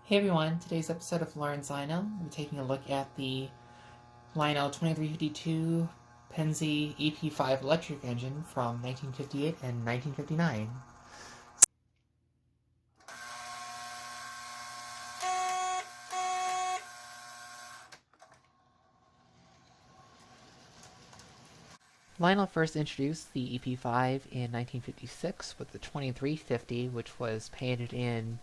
Hey everyone, today's episode of Lionel, we're taking a look at the Lionel 2352 Penzi EP5 electric engine from 1958 and 1959. Lionel first introduced the EP5 in 1956 with the 2350, which was painted in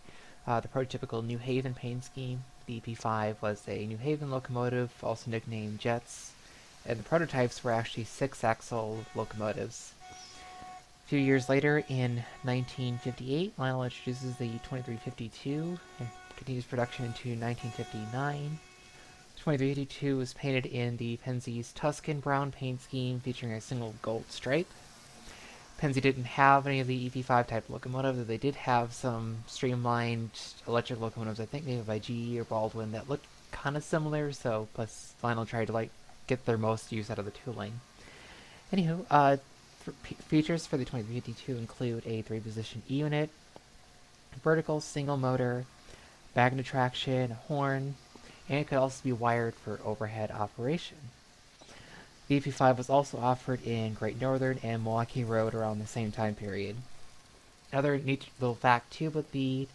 the prototypical New Haven paint scheme. The EP5 was a New Haven locomotive, also nicknamed Jets, and the prototypes were actually 6-axle locomotives. A few years later, in 1958, Lionel introduces the 2352 and continues production into 1959. 2352 was painted in the Penzi's Tuscan brown paint scheme featuring a single gold stripe. Penzi didn't have any of the EP5 type locomotives, but they did have some streamlined electric locomotives, I think maybe by GE or Baldwin, that looked kind of similar, so plus Lionel tried to get their most use out of the tooling. Anywho, features for the 2352 include a 3-position E-unit, vertical single motor, magnet traction, a horn, and it could also be wired for overhead operation. The EP5 was also offered in Great Northern and Milwaukee Road around the same time period. Another neat little fact too about the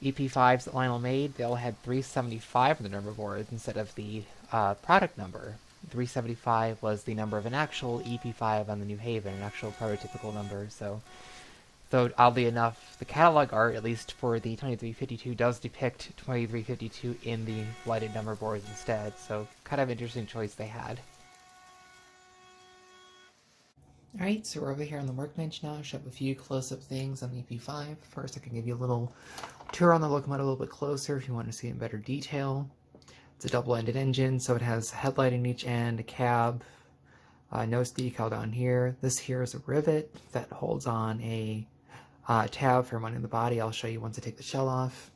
EP5s that Lionel made, they all had 375 on the number boards instead of the product number. 375 was the number of an actual EP5 on the New Haven, an actual prototypical number, so though oddly enough, the catalog art, at least for the 2352, does depict 2352 in the lighted number boards instead, so kind of interesting choice they had. Alright, so we're over here on the workbench now. I'll show up a few close-up things on the EP5. First, I can give you a little tour on the locomotive a little bit closer if you want to see it in better detail. It's a double-ended engine, so it has a headlight in each end, a cab, nose decal down here. This here is a rivet that holds on a tab for mounting the body. I'll show you once I take the shell off.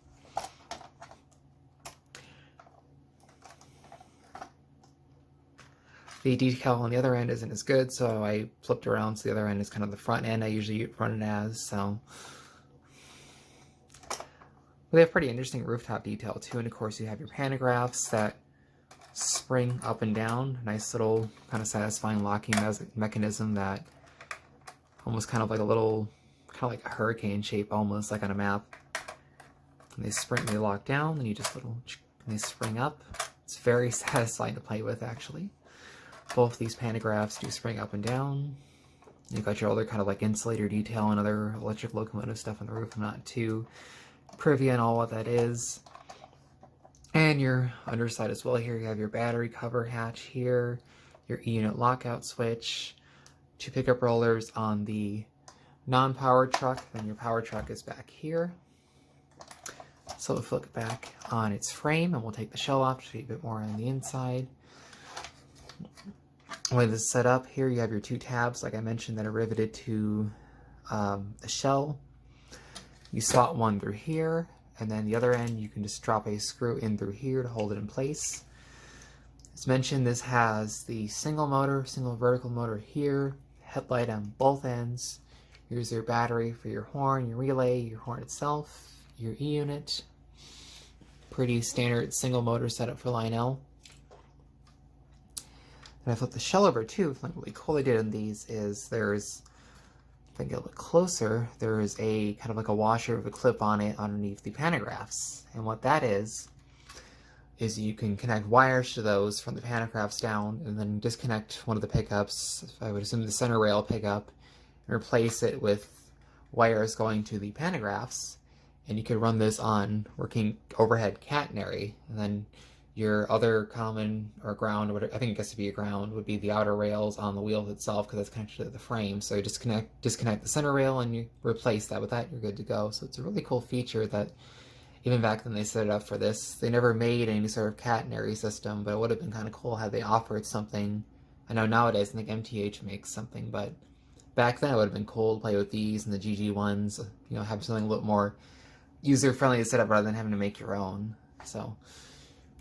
The decal on the other end isn't as good, so I flipped around so the other end is kind of the front end I usually run it as, so. They have pretty interesting rooftop detail too, and of course you have your pantographs that spring up and down. Nice little kind of satisfying locking mechanism that almost kind of like a little, kind of like a hurricane shape almost, like on a map. And they spring, they lock down, and you just and they spring up. It's very satisfying to play with actually. Both these pantographs do spring up and down. You've got your other kind of like insulator detail and other electric locomotive stuff on the roof. I'm not too privy on all what that is. And your underside as well here, you have your battery cover hatch here, your E-unit lockout switch, 2 pickup rollers on the non-powered truck, then your power truck is back here. So we'll flip it back on its frame and we'll take the shell off to show you a bit more on the inside. The way this is set up here, you have your 2 tabs, like I mentioned, that are riveted to the shell. You slot one through here, and then the other end you can just drop a screw in through here to hold it in place. As mentioned, this has the single vertical motor here, headlight on both ends. Here's your battery for your horn, your relay, your horn itself, your E-unit. Pretty standard single motor setup for Lionel. And I flipped the shell over too. Something really cool they did in these is there's, if I get a little bit closer, there is a kind of like a washer with a clip on it underneath the pantographs. And what that is you can connect wires to those from the pantographs down and then disconnect one of the pickups, I would assume the center rail pickup, and replace it with wires going to the pantographs. And you could run this on working overhead catenary, and then your other common or ground, or whatever, I think it gets to be a ground, would be the outer rails on the wheel itself because it's connected to the frame. So you disconnect the center rail and you replace that with that, you're good to go. So it's a really cool feature that even back then they set it up for this. They never made any sort of catenary system, but it would have been kind of cool had they offered something. I know nowadays I think MTH makes something, but back then it would have been cool to play with these and the GG ones, you know, have something a little more user-friendly to set up rather than having to make your own. So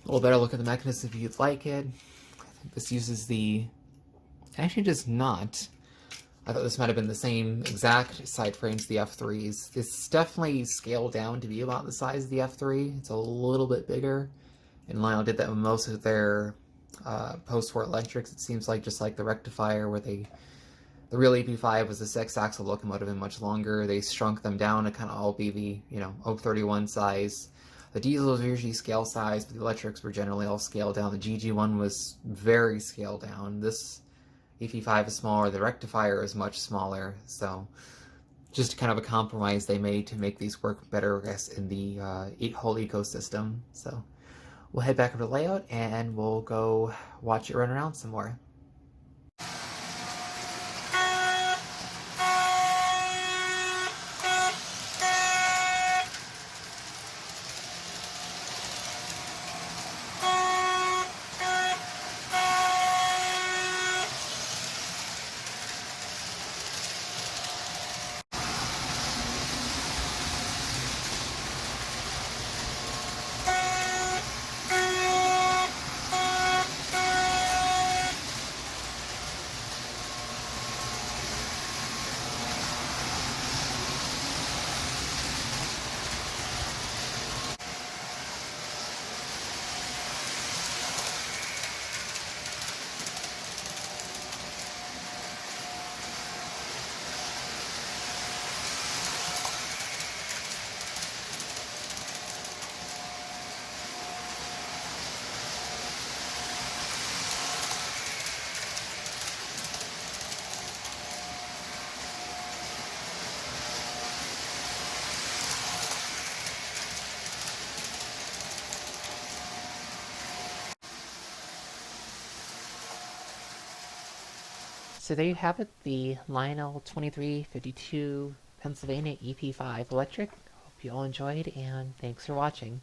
a little better look at the mechanism if you'd like it. I think this uses the, actually does not. I thought this might have been the same exact side frame as the F3s. It's definitely scaled down to be about the size of the F3. It's a little bit bigger. And Lionel did that with most of their post-war electrics. It seems like just like the rectifier, where the real EP5 was a 6-axle locomotive and much longer. They shrunk them down to kind of all be the Oak 31 size. The diesels were usually scale size, but the electrics were generally all scaled down. The GG1 was very scaled down. This EP5 is smaller. The rectifier is much smaller. So just kind of a compromise they made to make these work better, I guess, in the whole ecosystem. So we'll head back over to layout and we'll go watch it run around some more. So there you have it, the Lionel 2352 Pennsylvania EP5 electric. Hope you all enjoyed, and thanks for watching.